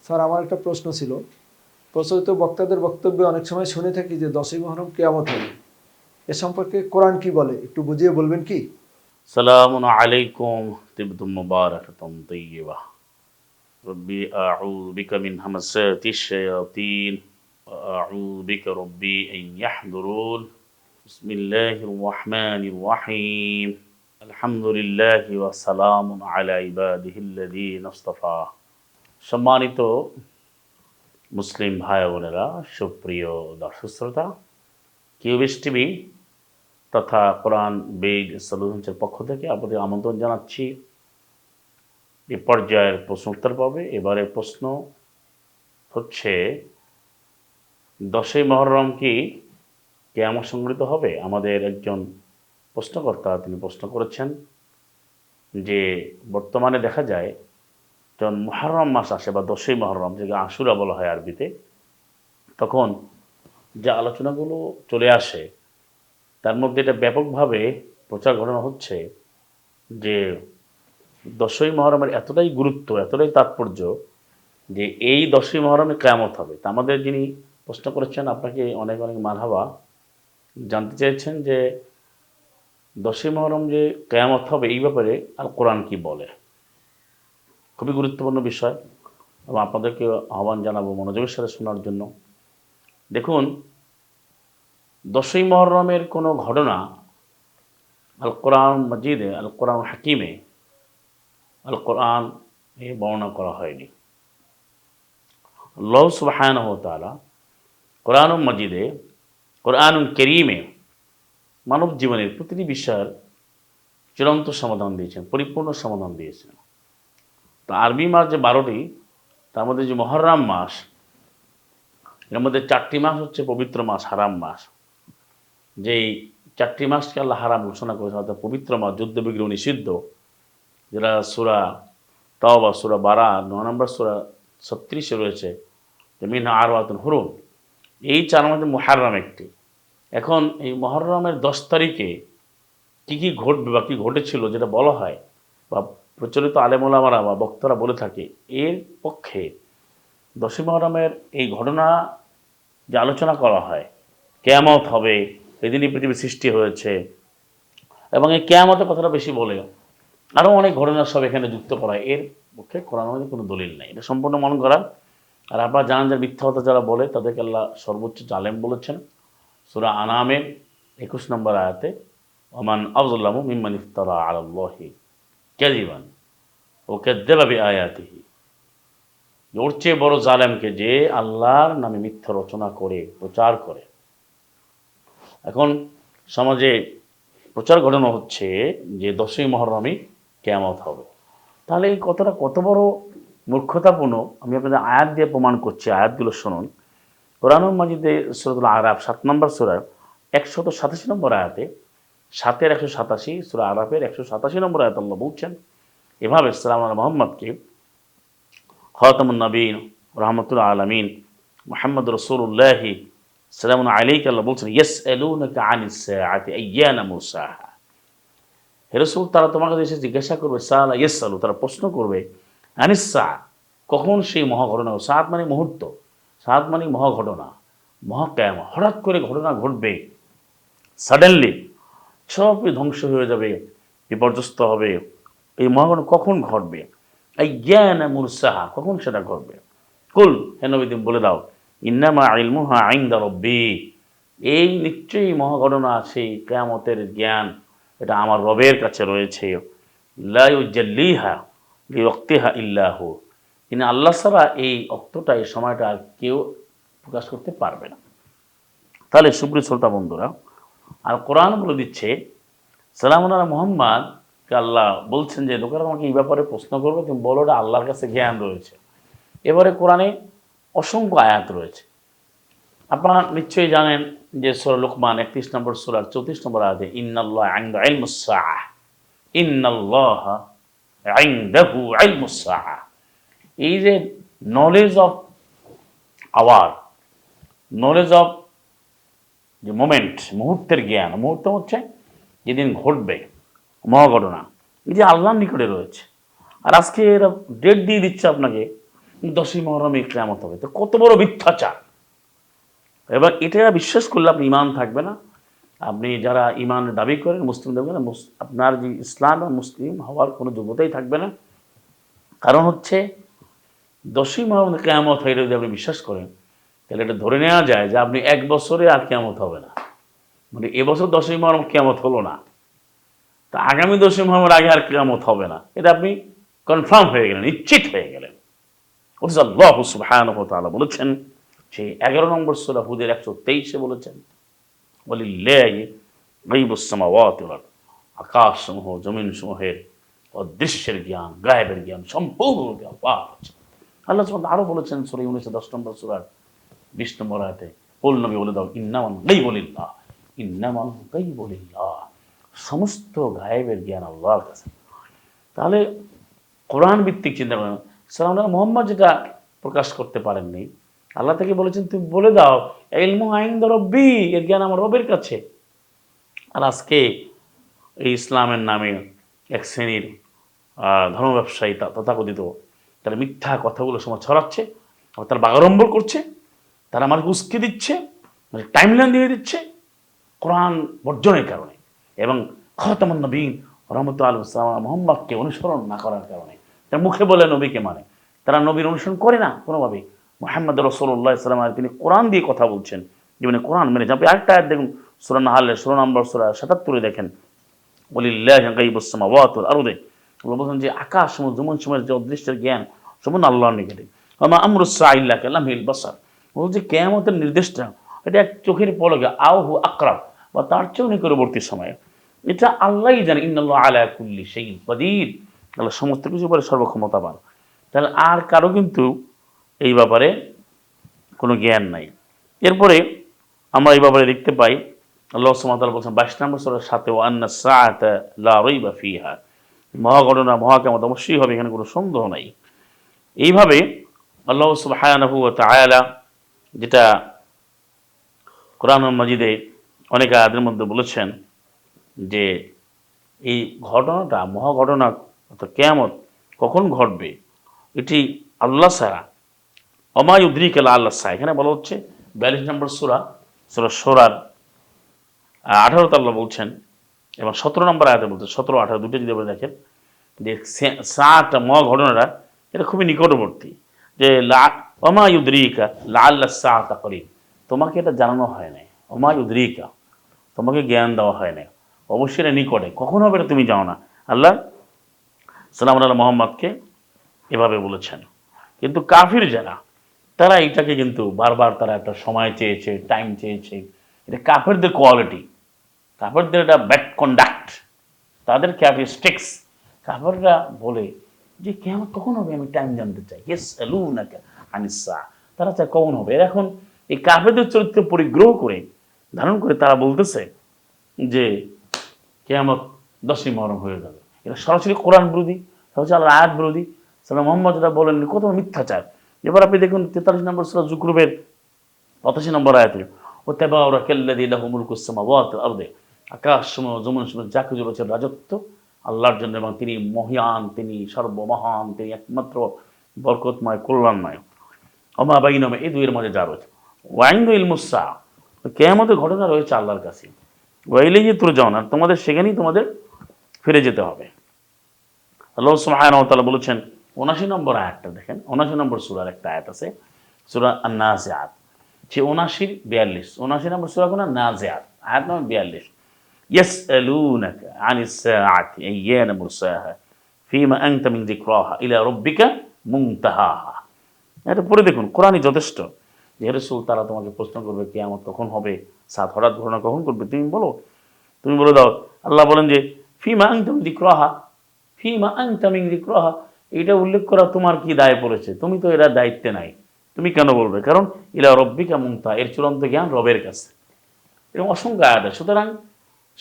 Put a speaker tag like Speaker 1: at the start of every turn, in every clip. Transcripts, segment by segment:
Speaker 1: Sir, আমার একটা প্রশ্ন ছিল। প্রচলিত বক্তাদের বক্তব্যে অনেক সময় শুনে থাকি যে 10ই মুহররম কিয়ামত হবে। এ সম্পর্কে কোরআন কি বলে, একটু বুঝিয়ে বলবেন কি?
Speaker 2: সালামুন আলাইকুম তিবতুম মুবারাকাতুম তাইয়্যিবা রব্বি আউযু বিকা মিন হামাযাতিশ শায়াতিন ওয়া আউযু বিকা রব্বি আন ইয়াহদুরুন বিসমিল্লাহির রহমানির রহিম আলহামদুলিল্লাহি ওয়া সালামুন আলা ইবাদিহিল্লাযীনা ইসতাফা। সম্মানিত মুসলিম ভাই বোনেরা, সুপ্রিয় দর্শক শ্রোতা, কিউবিস টিভি তথা কোরআন বেদ সলিউশনসের পক্ষ থেকে আপনাদের আমন্ত্রণ জানাচ্ছি এই পর্যায়ের প্রশ্ন উত্তর পর্বে। এবারে প্রশ্ন হচ্ছে, 10ই মহররম কি কিয়ামত সংঘটিত হবে? আমাদের একজন প্রশ্নকর্তা তিনি প্রশ্ন করেছেন যে বর্তমানে দেখা যায় যখন মুহররম মাস আসে বা 10ই মহররম, যেটা আশুরা বলা হয় আরবিতে, তখন যে আলোচনাগুলো চলে আসে তার মধ্যে এটা ব্যাপকভাবে প্রচার ঘটানো হচ্ছে যে 10ই মহররমের এতটাই গুরুত্ব, এতটাই তাৎপর্য যে এই 10ই মহররমে কিয়ামত হবে। তা আমাদের যিনি প্রশ্ন করেছেন, আপনাকে অনেক অনেক মারহাবা, জানতে চেয়েছেন যে 10ই মহররম যে কিয়ামত হবে এই ব্যাপারে আল কোরআন কি বলে। খুবই গুরুত্বপূর্ণ বিষয় এবং আপনাদেরকে আহ্বান জানাবো মনোযোগের সাথে শোনার জন্য। দেখুন, 10ই মহররমের কোনো ঘটনা আল কোরআন মজিদে, আল কোরআন হাকিমে, আল কোরআন এ বর্ণনা করা হয়নি। আল্লাহ সুবহানাহু ওয়া তাআলা কোরআন মজিদে, কোরআন কারীমে মানব জীবনের প্রতিটি বিষয়ের চূড়ান্ত সমাধান দিয়েছেন, পরিপূর্ণ সমাধান দিয়েছেন। তো আরবি মাস যে 12টি, তার মধ্যে যে মহররম মাস, এর মধ্যে 4টি মাস হচ্ছে পবিত্র মাস, হারাম মাস। যেই 4টি মাসকে আল্লাহ হারাম ঘোষণা করেছেন, অর্থাৎ পবিত্র মাস, যুদ্ধ বিগ্রহ নিষিদ্ধ, যেটা সূরা তাওবা, সূরা বারা 9 নম্বর সূরা 36-এ রয়েছে, মিনহা আরবাতুন হুরুম। এই 4 মাসে মুহররম একটি। এখন এই মহররমের 10 তারিখে কী কী ঘটবে বা কী ঘটেছিল যেটা বলা হয় বা প্রচলিত আলেম ওলামারা বা বক্তারা বলে থাকে, এর পক্ষে 10ই মহররমের এই ঘটনা যে আলোচনা করা হয়, কিয়ামত হবে, এদিনই পৃথিবীর সৃষ্টি হয়েছে, এবং এই কিয়ামতের কথাটা বেশি বলে আরও অনেক ঘটনা সব এখানে যুক্ত করা, এর পক্ষে কোরআনে কোনো দলিল নেই। এটা সম্পূর্ণ মন করা। আর আপনারা জানেন যে মিথ্যা কথা যারা বলে তাদেরকে আল্লাহ সর্বোচ্চ জালেম বলেছেন সূরা আনামের 21 নম্বর আয়াতে, ওমান আযলামু মিম্মান ইফতারা আলাল্লাহি কাযিবান ওয়া কাযযাবা বিআয়াতিহি। ওর চেয়ে বড় জালেমকে যে আল্লাহর নামে মিথ্যা রচনা করে প্রচার করে। এখন সমাজে প্রচার ঘটানো হচ্ছে যে 10ই মহররমে কিয়ামত হবে। তাহলে এই কথাটা কত বড় মূর্খতাপূর্ণ আমি আপনাদের আয়াত দিয়ে প্রমাণ করছি। আয়াতগুলো শুনুন। কোরআন মাজিদে সূরাতুল আরাফ 7 নম্বর সূরার 187 নম্বর আয়াতে, 7-এর 187, সূরা আরাফের 187 নম্বর আয়াতে আল্লাহ বলছেন এভাবে, সালাম আলা মুহাম্মদকে খাতামুন নবীন রাহমাতুল আলামিন মুহাম্মদ রাসূলুল্লাহি সালামুন আলাইকা, আল্লাহ বলছেন ইয়াসআলুনাকা আনিস সাআতি আইয়ানা মুরসাহা। হে রাসূল, তারা তোমাকে এসে জিজ্ঞাসা করবে, সালা ইয়াসআলু, তারা প্রশ্ন করবে, আনিস সাআ, কখন সেই মহাঘটনা। সাআত মানে মুহূর্ত, সাআত মানে মহাঘটনা, মহাকিয়ামত। হঠাৎ করে ঘটনা ঘটবে, সাডেনলি সব ধ্বংস হয়ে যাবে, বিপর্যস্ত হবে। এই মহাঘটনা কখন ঘটবে? আইয়ানা মুরসাহা, কখন সেটা ঘটবে? কুল, হে নবী তুমি বলে দাও, ইন্নামা ইলমুহা ইনদা রাব্বি, এই নিশ্চয়ই মহাঘটনা, সেই কিয়ামতের জ্ঞান এটা আমার রবের কাছে রয়েছে। লা ইউজাল্লিহা লিওয়াক্তিহা ইল্লা হু, তিনি আল্লাহ ছাড়া এই অক্তটা, এই সময়টা আর কেউ প্রকাশ করতে পারবে না। তাহলে সুপ্রিয় শ্রোতা বন্ধুরা, আর কোরআন বলে দিচ্ছে, সালামুন আলা মুহাম্মদকে আল্লাহ বলছেন যে লোকেরা আমাকে এই ব্যাপারে প্রশ্ন করবে, তুমি বলো এটা আল্লাহর কাছে জ্ঞান রয়েছে। এবারে কোরআনে অসংখ্য আয়াত রয়েছে। আপনারা নিশ্চয়ই জানেন যে সূরা লুকমান 31 নম্বর সূরার 34 নম্বর আয়াতে, ইন্নাল্লাহা ইনদা ইলমুস সাআহ, ইন্নাল্লাহা ইনদাহু ইলমুস সাআহ। এই যে knowledge of our, knowledge of যে মোমেন্ট, মুহূর্তের জ্ঞান, মুহূর্ত হচ্ছে যেদিন ঘটবে মহাঘটনা, এই যে আল্লাহর নিকটে রয়েছে। আর আজকে এরা ডেট দিয়ে দিচ্ছে আপনাকে 10ই মহরমে কিয়ামত হবে। তো কত বড় মিথ্যাচার! এবার এটা বিশ্বাস করলে আপনি ঈমান থাকবে না। আপনি যারা ঈমান দাবি করেন, মুসলিম দাবি করেন, আপনার যে ইসলাম বা মুসলিম হওয়ার কোনো যোগ্যতাই থাকবে না। কারণ হচ্ছে 10ই মহরমে কিয়ামত হয় যদি আপনি বিশ্বাস করেন, তাহলে এটা ধরে নেওয়া যায় যে আপনি 1 বছরে আর কিয়ামত হবে না। মানে এবছর 10ই মহরম কিয়ামত হলো না, তা আগামী 10ই মহরমের আগে আর কিয়ামত হবে না। এটা আপনি কনফার্ম হয়ে গেলেন, নিশ্চিত হয়ে গেলেন। অথচ আল্লাহ সুবহানাহু ওয়া তাআলা বলেছেন, সেই 11 নম্বর সূরা হুদের 123-এ বলেছেন, ওয়ালিল্লাহি গায়বুস সামাওয়াতি ওয়াল আরদ, আকাশসমূহ জমিনসমূহের অদৃশ্যের জ্ঞান, গায়েবের জ্ঞান সম্পূর্ণরূপে আল্লাহর আছে। আল্লাহ সুবহানাহু আরো বলেছেন সূরা ইউনূস 10 নম্বর সূরার 20 নম্বর আয়াতে, কুল নবী বলে দাও, ইন্নামাল গায়বু লিল্লাহ, ইন্নামাল গায়বু লিল্লাহ, সমস্ত গায়েবের জ্ঞান আল্লাহর কাছে। তাহলে কোরআন ভিত্তিক চিন্তা করেন, সালাম মোহাম্মদ যেটা প্রকাশ করতে পারেননি, আল্লাহ থেকে বলেছেন তুমি বলে দাও, ইলমু ইনদা রাব্বি, এর জ্ঞান আমার রবের কাছে। আর আজকে এই ইসলামের নামে এক শ্রেণীর ধর্ম ব্যবসায়ী তথাকথিত, তারা মিথ্যা কথাগুলো সমাজ ছড়াচ্ছে, আবার তারা বাগাড়ম্বর করছে, তারা আমাকে উস্কে দিচ্ছে, মানে টাইমলাইন দিয়ে দিচ্ছে কোরআন বর্জনের কারণে এবং খাতামুন নবীন রাহমাতুল্লাহ মুহাম্মদকে অনুসরণ না করার কারণে। তারা মুখে বলে নবীকে মানে, তারা নবীর অনুসরণ করে না কোনোভাবেই। মুহাম্মদ রাসূলুল্লাহ সাল্লাল্লাহু আলাইহি ওয়াসাল্লাম তিনি কোরআন দিয়ে কথা বলছেন, জীবনে কোরআন মেনে। আপনি আরেকটা আয়াত দেখুন, সূরা নাহলের 16 নম্বর সূরা 77-এ দেখেন, ওয়ালিল্লাহি গায়বুস সামাওয়াতি ওয়াল আরদি, আল্লাহ বলেন যে আকাশ সমুদ্র জমিন সময়ের যে অদৃশ্যের জ্ঞান সম্পূর্ণ আল্লাহর নিকটে। ওয়া মা আমরুস সাআ ইল্লা কালামহিল বাসার, বলছে কিয়ামতের নির্দেশটা এটা এক চোখের পলকে, আওহু আকরাব, বা তার চেয়েও নিকটবর্তী সময়ে। এটা আল্লাহই জানে, ইন্নাল্লাহু আলা কুল্লি শাইইন কাদির, আল্লাহ সমস্ত কিছু উপরে সর্বক্ষমতাবান। তাহলে আর কারো কিন্তু এই ব্যাপারে কোনো জ্ঞান নাই। এরপরে আমরা এই ব্যাপারে দেখতে পাই, আল্লাহ সুবহানাহু ওয়া তাআলা বলেছেন 22 নম্বর সূরার 7-এ, ওয়া আন্নাস সাআতা লা রাইবা ফিহা, মহাঘটনা মহাকিয়ামত অবশ্যই হবে, এখানে কোনো সন্দেহ নাই। এইভাবে আল্লাহ সুবহানাহু ওয়া তাআলা যেটা কোরআনুল মাজিদে অনেক আয়াতের মধ্যে বলেছেন যে এই ঘটনাটা, মহাঘটনা অর্থাৎ কিয়ামত কখন ঘটবে এটি আল্লাহ ছাড়া, ওমা ইউদরিকা লাআল্লাহ সা, এখানে বলা হচ্ছে 42 নম্বর সূরা, সূরা শূরার 18তে আল্লাহ বলছেন, এবং 17 নম্বর আয়াতে বলছেন, 17 18 দুটো যদি আপনি দেখেন, যে সাআটা মহাঘটনাটা এটা খুবই নিকটবর্তী, যে ওমা ইউদরিকা লাআল্লাহ সাআতা করিব, তোমাকে এটা জানানো হয় নাই, ওমা ইউদরিকা, তোমাকে জ্ঞান দেওয়া হয় না, অবশ্যই এটা নিকটে, কখন হবে এটা তুমি জানো না। আল্লাহ সাল্লাল্লাহু আলাইহি মুহাম্মদকে এভাবে বলেছেন। কিন্তু কাফির যারা, তারা এটাকে কিন্তু বারবার তারা একটা সময় চেয়েছে, টাইম চেয়েছে। এটা কাফেরদের কোয়ালিটি, কাফেরদের এটা ব্যাড কন্ডাক্ট, তাদের ক্যারেক্টারিস্টিক্স। কাফেররা বলে যে কিয়ামত কখন হবে, আমি টাইম জানতে চাই, ইয়াসআলুনাকা আনিস সাআ, তারা চায় কখন হবে। এখন এই কাফেরদের চরিত্র পরিগ্রহ করে ধারণ করে তারা বলতেছে যে কিয়ামত 10ই মহরম হয়ে যাবে। এটা সরাসরি কোরআন বিরোধী, সরাসরি আল্লাহর আয়াত বিরোধী। সাল্লাল্লাহু মুহাম্মদ যেটা বলেন কত মিথ্যাচার। এবার আপনি দেখুন 43 নম্বর সূরা যুকরুবের 85 নম্বর আয়াতে, ওয়া তাবারাকাল্লাযী লাহু মুলকুস সামাওয়াতি ওয়াল আরদি, আকাশ সমূহ জমিন সমূহ যা কিছু রয়েছে রাজত্ব আল্লাহর জন্য, এবং তিনি মহিয়ান, তিনি সর্বমহান, তিনি একমাত্র বরকতময়, কল্যাণময়। ওমা বাইনাহুমা, এই দুইয়ের মাঝে যা রয়েছে, ওয়া ইনদা ইলমুস সাআ, কিয়ামতের ঘটনা রয়েছে আল্লাহর কাছে, ওয়া ইলাইহি তুরজাউন, আর তোমাদের সেখানেই তোমাদের ফিরে যেতে হবে। আল্লাহ সুবহানাহু ওয়া তাআলা বলেছেন 79 নম্বর আয়াতটা দেখেন, 79 নম্বর সূরার একটা আয়াত আছে, সূরা আন-নাজিআত, যে 79 42, 79 নম্বর সূরা কোন, নাজিআত, আয়াত নম্বর 42, ইয়াসআলুনাকা আনিস সাআতি আইয়ানা মুরসাহা ফীমা আনতা মিন যিকরাহা ইলা রাব্বিকা মুনতাহাহা। এটা পড়ে দেখুন, কোরআনই যথেষ্ট। যে রাসূল, তারা তোমাকে প্রশ্ন করবে কিয়ামত কখন হবে, সাত হঠাৎ ঘটনা কখন করবে, তুমি বলে দাও। আল্লাহ বলেন যে ফীমা আনতা মিন যিকরাহা, ফীমা আনতা মিন যিকরাহা, এটা উল্লেখ করা তোমার কি দায় পড়েছে, তুমি তো এরা দায়িত্বে নাই, তুমি কেন বলবে? কারণ ইলা রাব্বিকা মুনতাহা, এর চূড়ান্ত জ্ঞান রবের কাছে। এরকম অসংখ্য আয়াত। সুতরাং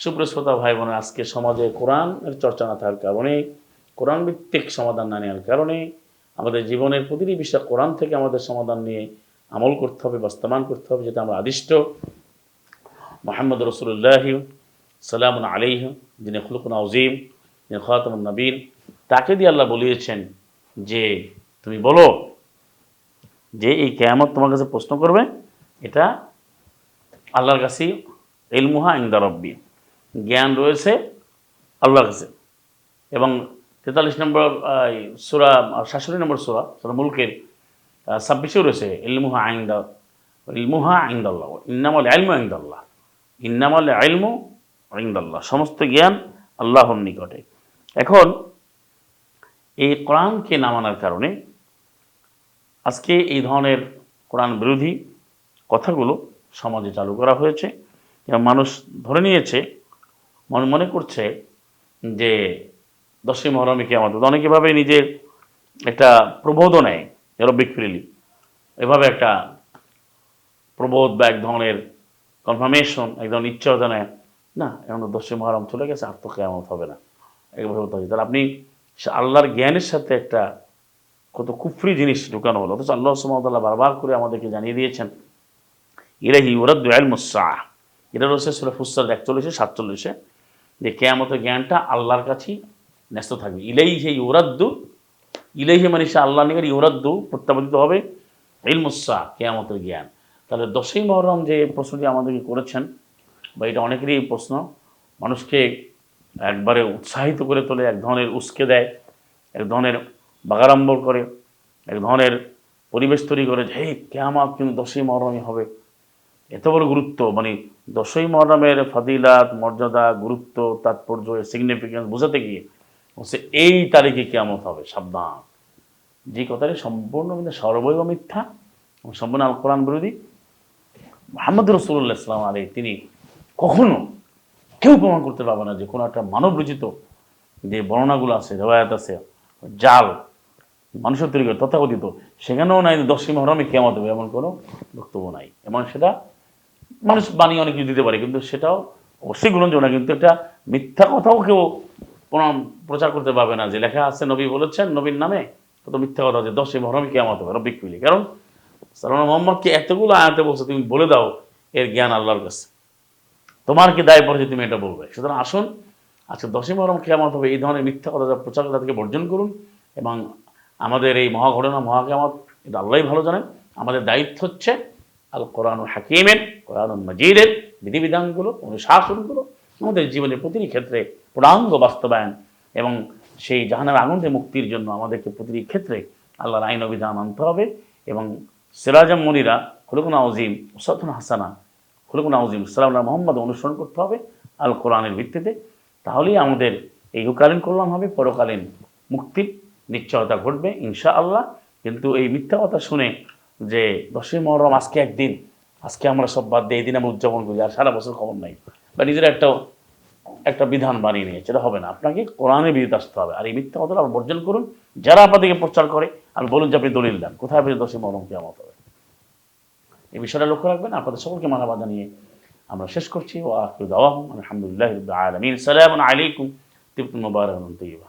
Speaker 2: সুপ্রিয় শ্রোতা ভাই বোন, আজকে সমাজে কোরআনের চর্চা না থাকার কারণে, কোরআন ভিত্তিক সমাধান না নেওয়ার কারণে, আমাদের জীবনের প্রতিটি বিষয় কোরআন থেকে আমাদের সমাধান নিয়ে আমল করতে হবে, বাস্তবায়ন করতে হবে, যেটা আমরা আদিষ্ট। মুহাম্মদ রাসূলুল্লাহ সাল্লাল্লাহু আলাইহি, যিনি খুলুকুন আযীম, যিনি খাতামুন নবীন, তাকে দিয়ে আল্লাহ বলিয়েছেন যে তুমি বলো যে এই কিয়ামত তোমার কাছে প্রশ্ন করবে, এটা আল্লাহর কাছে ইলমুহা ইনদা রাব্বি, জ্ঞান রয়েছে আল্লাহর কাছে। এবং 43 নম্বর সূরা 67 নম্বর সূরা মুলকের 26 রয়েছে ইলমুহা ইনদাল্লাহ, ইন্নামাল ইলমু ইনদাল্লাহ, ইন্নামাল ইলমু ইনদাল্লাহ, সমস্ত জ্ঞান আল্লাহর নিকটে। এখন এই কোরআনকে না মানার কারণে আজকে এই ধরনের কোরআন বিরোধী কথাগুলো সমাজে চালু করা হয়েছে এবং মানুষ ধরে নিয়েছে, মনে করছে যে 10ই মুহররমে কিয়ামত। অনেকে ভাবে নিজের একটা প্রবোধও নেয়, রব্বিক ফিরলি, এভাবে একটা প্রবোধ বা এক ধরনের কনফার্মেশন, এক ধরনের নিশ্চয়তা নেয়, না এখন 10ই মুহররম চলে গেছে, আর তো কিয়ামত হবে না, এভাবে হতে হবে। তাহলে আপনি আল্লাহর জ্ঞানের সাথে একটা কত কুফরি জিনিস ঢুকানো হলো। অথচ আল্লাহ সুবহানাহু ওয়া তাআলা বারবার করে আমাদেরকে জানিয়ে দিয়েছেন ইলাইহি ইউরাদ্দু ইলমুস সাআহ, এটা রয়েছে সূরা ফুসসাত 41-47, যে কিয়ামতের জ্ঞানটা আল্লাহর কাছেই ন্যস্ত থাকবে। ইলাইহি ইউরাদ্দু, ইলাইহি মানে সে আল্লাহর নিকট, ইউরাদ্দু প্রত্যাবর্তিত হবে ইলমুস সাআহ, কিয়ামতের জ্ঞান। তাহলে 10ই মুহররম যে প্রশ্নটি আমাদেরকে করেছেন, বা এটা অনেকেরই এই প্রশ্ন, মানুষকে একবারে উৎসাহিত করে তোলে, এক ধরনের উস্কে দেয়, এক ধরনের বাগাড়ম্বর করে, এক ধরনের পরিবেশ তৈরি করে যে হে কিয়ামত কিন্তু 10ই মুহররমই হবে। এত বড় গুরুত্ব, মানে 10ই মুহররমের ফাদিলাত, মর্যাদা, গুরুত্ব, তাৎপর্য, সিগনিফিকেন্স বোঝাতে গিয়ে বলছে এই তারিখে কিয়ামত হবে, সাবধান। যে কথাটি সম্পূর্ণ কিন্তু সর্বৈব মিথ্যা এবং সম্পূর্ণ আল কোরআন বিরোধী। মুহাম্মদ রাসূলুল্লাহ সাল্লাল্লাহু আলাইহি তিনি কখনো, কেউ প্রমাণ করতে পারবে না যে কোনো একটা মানব রচিত যে বর্ণনাগুলো আছে, রেওয়ায়াত আছে, জাল মানুষের তৈরি করে তথাকথিত, সেখানেও নাই 10ই মুহররমে কিয়ামত হবে, এমন কোনো বক্তব্য নাই। এবং সেটা মানুষ বানিয়ে অনেক কিছু দিতে পারে, কিন্তু সেটাও অবশ্যই গ্রহণযোগ্য না। কিন্তু একটা মিথ্যা কথাও কেউ প্রচার করতে পারবে না যে লেখা আছে নবী বলেছেন নবীর নামে, কত মিথ্যা কথা, যে 10ই মুহররমে কিয়ামত হবে, রব্বিক ফিলি। কারণ সাল্লাল্লাহু মুহাম্মদকে এতগুলো আয়াতে বলছে তুমি বলে দাও এর জ্ঞান আল্লাহর কাছে, তোমার কি দায় পড়ে যে তুমি এটা বলবে। সুতরাং আসুন আজকে 10ই মুহররম কিয়ামত হবে এই ধরনের মিথ্যা কথা যা প্রচার করা থেকে বর্জন করুন। এবং আমাদের এই মহাঘটনা, মহাকিয়ামত, এটা আল্লাহই ভালো জানেন। আমাদের দায়িত্ব হচ্ছে আল কোরআনুল হাকিমের, কোরআনুল মাজিদের বিধিবিধানগুলো, অনুশাসনগুলো আমাদের জীবনের প্রতিটি ক্ষেত্রে পূর্ণাঙ্গ বাস্তবায়ন, এবং সেই জাহান্নামের আগুন থেকে মুক্তির জন্য আমাদেরকে প্রতিটি ক্ষেত্রে আল্লাহর আইন ও বিধান আনতে হবে। এবং সিরাজাম মুনিরা, খুলুকুন আউজিম, উসাতুন হাসানা, খুলুকুন আউজিম সাল্লাল্লাহু মুহাম্মদ অনুসরণ করতে হবে আল কোরআনের ভিত্তিতে। তাহলেই আমাদের এই ইহকালীন কল্যাণ হবে, পরকালীন মুক্তির নিশ্চয়তা ঘটবে ইনশাআল্লাহ। কিন্তু এই মিথ্যা কথা শুনে যে 10ই মুহররম আজকে একদিন, আজকে আমরা সব বাদ দিয়ে এই দিন আমরা উদযাপন করি, আর সারা বছর খবর নাই, বা নিজেরা একটা বিধান বানিয়ে নিয়েছে, এটা হবে না। আপনাকে কোরআনের বিধিতে আসতে হবে। আর এই মিথ্যা কথাটা আপনি বর্জন করুন। যারা আপনাদেরকে প্রচার করে আপনি বলুন যে আপনি দলিল দেন, কোথায় আপনি 10ই মুহররম কিয়ামত হবে, এই বিষয়টা লক্ষ্য রাখবেন। আপনাদের সকলকে মানবতা জানিয়ে আমরা শেষ করছি। ওয়া আখিরু দাওয়াহুম আলহামদুলিল্লাহি রাব্বিল আলামিন। সালামুন আলাইকুম, তিবতুম মুবারাকাতুন তাইয়্যিবা।